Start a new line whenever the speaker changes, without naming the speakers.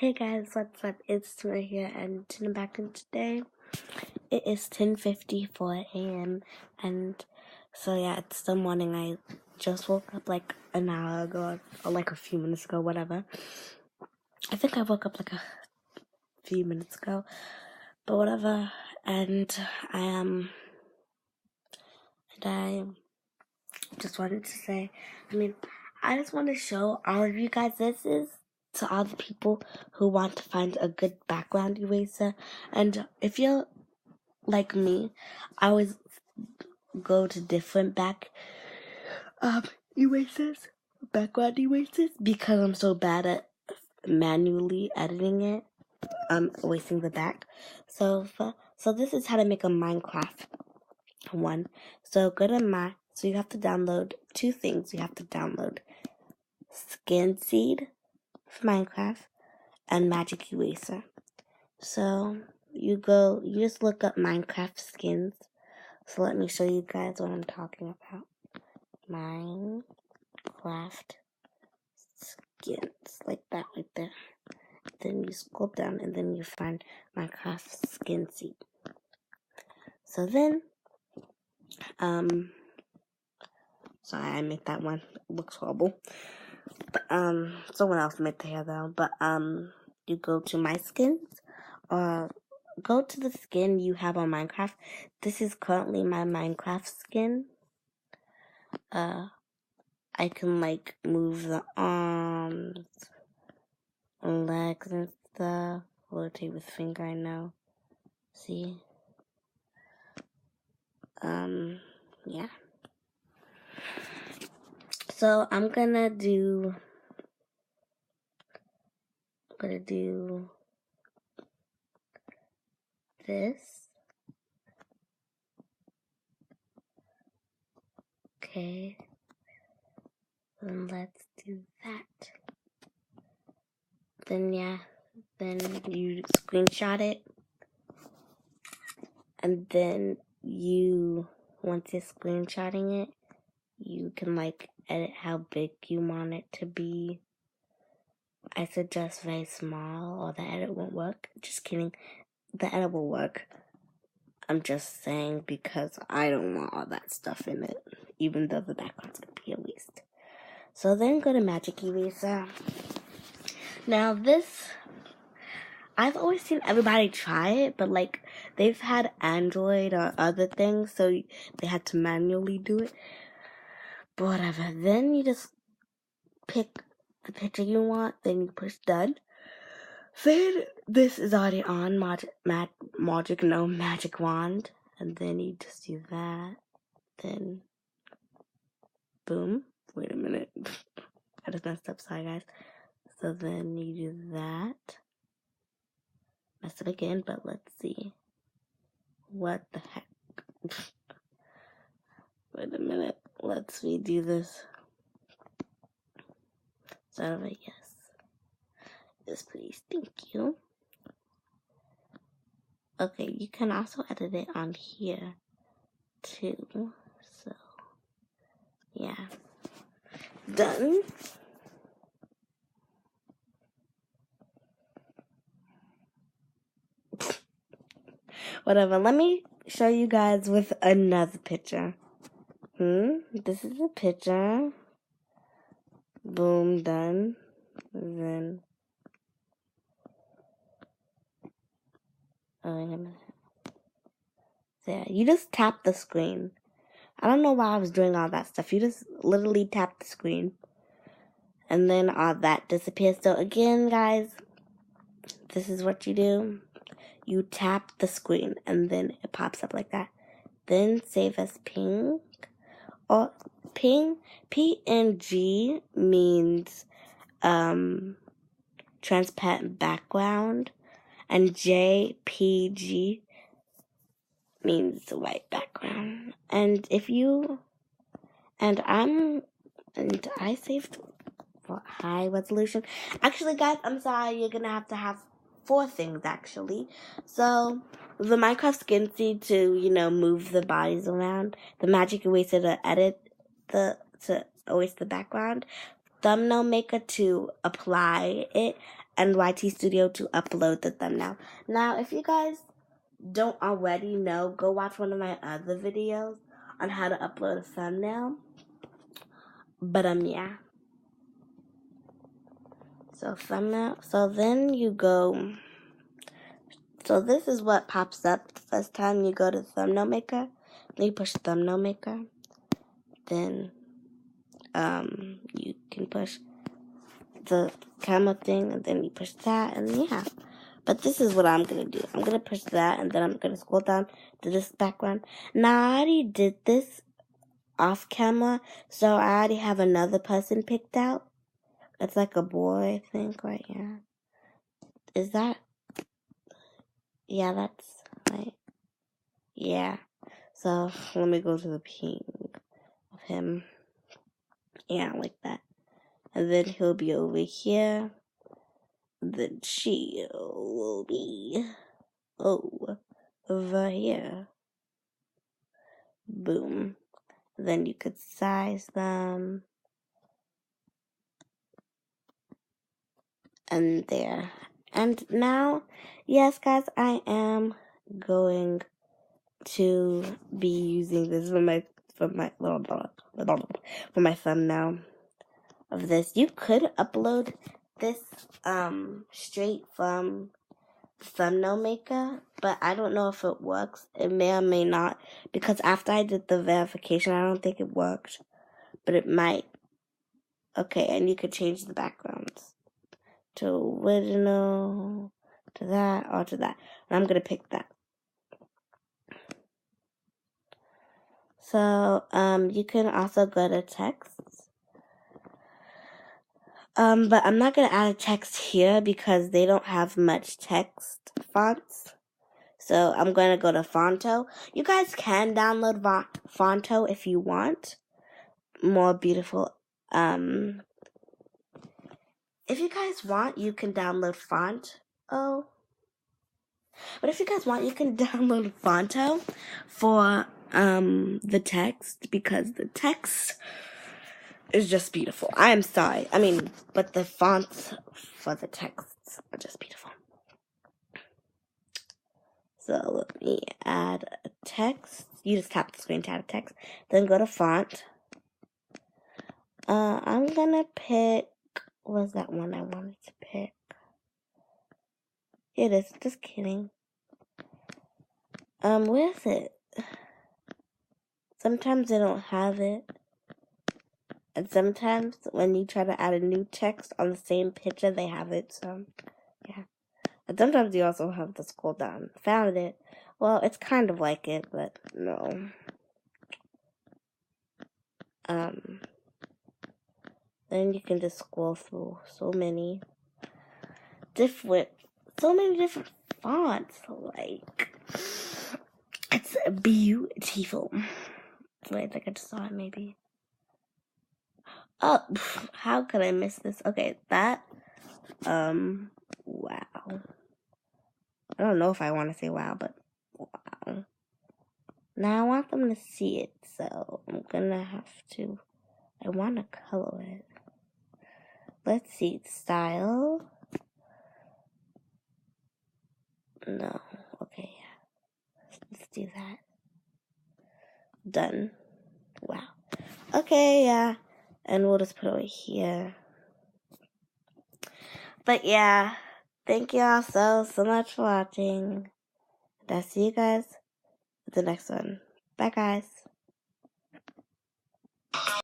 Hey guys, what's up? It's Tina here and Tina back in today. It is 10:54 a.m. and so yeah, it's the morning. I just woke up like an hour ago or like a few minutes ago, whatever. I think I woke up like a few minutes ago, but whatever. And I just wanted to say, I just want to show all of you guys this is to all the people who want to find a good background eraser. And if you're like me, I always go to different background erasers, because I'm so bad at manually editing it, erasing the back. So this is how to make a Minecraft one. So so you have to download two things. You have to download Skinseed for Minecraft and Magic Eraser. So you just look up Minecraft skins. So let me show you guys what I'm talking about. Minecraft skins, like that right there. Then you scroll down and then you find Minecraft Skinseed. So then, sorry I made that one. It looks horrible. But, someone else made the hair though. But, you go to My Skins, or go to the skin you have on Minecraft. This is currently my Minecraft skin. I can like move the arms, legs and stuff. Rotate with finger, I know. See? Yeah. So I'm gonna do this. Okay. Then let's do that. Then you screenshot it. And then once you're screenshotting it, you can like edit how big you want it to be. I suggest very small or the edit won't work. Just kidding. The edit will work. I'm just saying because I don't want all that stuff in it, even though the background's gonna be erased. So then go to Magic Eraser. Now this, I've always seen everybody try it, but like they've had Android or other things, so they had to manually do it. But whatever. Then you just pick the picture you want, then you push done. Then this is already on magic wand, and then you just do that. Then boom. Wait a minute. I just messed up, sorry guys. So then you do that. Messed up again, but let's see. What the heck? Wait a minute. Let's redo this. Sorry, yes. Yes, please. Thank you. Okay, you can also edit it on here too. So, yeah. Done. Whatever. Let me show you guys with another picture. This is a picture. Boom, done. And then, oh, wait a minute. So yeah, you just tap the screen. I don't know why I was doing all that stuff. You just literally tap the screen. And then all that disappears. So again, guys, this is what you do. You tap the screen and then it pops up like that. Then save as pink. Or PNG means transparent background, and JPG means white background. And I saved for high resolution. Actually, guys, I'm sorry, you're gonna have to have 4 things actually. So the Minecraft Skinseed to move the bodies around, the Magic Eraser to erase the background, Thumbnail Maker to apply it, NYT Studio to upload the thumbnail. Now, if you guys don't already know, go watch one of my other videos on how to upload a thumbnail. But yeah. So thumbnail. So then you go. So this is what pops up the first time you go to thumbnail maker. Then you push thumbnail maker. Then you can push the camera thing, and then you push that, and yeah. But this is what I'm gonna do. I'm gonna push that, and then I'm gonna scroll down to this background. Now I already did this off camera, so I already have another person picked out. It's like a boy, I think, right here. Is that? Yeah, that's right. Yeah. So let me go to the pink of him. Yeah, like that. And then he'll be over here. Then she will be over here. Boom. Then you could size them. And there. And now, yes, guys, I am going to be using this for my thumbnail of this. You could upload this straight from thumbnail maker, but I don't know if it works. It may or may not, because after I did the verification, I don't think it worked, but it might. Okay, and you could change the backgrounds to original, to that, or to that. And I'm gonna pick that. So you can also go to text. But I'm not gonna add a text here because they don't have much text fonts. So I'm gonna go to Fonto. You guys can download Fonto if you want more beautiful. If you guys want, you can download Fonto. But if you guys want, you can download Fonto for the text, because the text is just beautiful. I am sorry. But the fonts for the texts are just beautiful. So let me add a text. You just tap the screen to add a text. Then go to font. I'm gonna pick, what's that one I wanted to pick? Here it is. Just kidding. Where is it? Sometimes they don't have it. And sometimes when you try to add a new text on the same picture, they have it. So, yeah. And sometimes you also have to scroll down. Found it. Well, it's kind of like it, but no. Then you can just scroll through so many different fonts. Like, it's beautiful. Wait, I think I just saw it maybe. Oh, how could I miss this? Okay, that, wow. I don't know if I want to say wow, but wow. Now I want them to see it, so I'm gonna have to, I want to color it. Let's see, style. No, okay, yeah. Let's do that. Done. Wow. Okay, yeah. And we'll just put it over here. But yeah, thank you all so much for watching. And I'll see you guys at the next one. Bye, guys.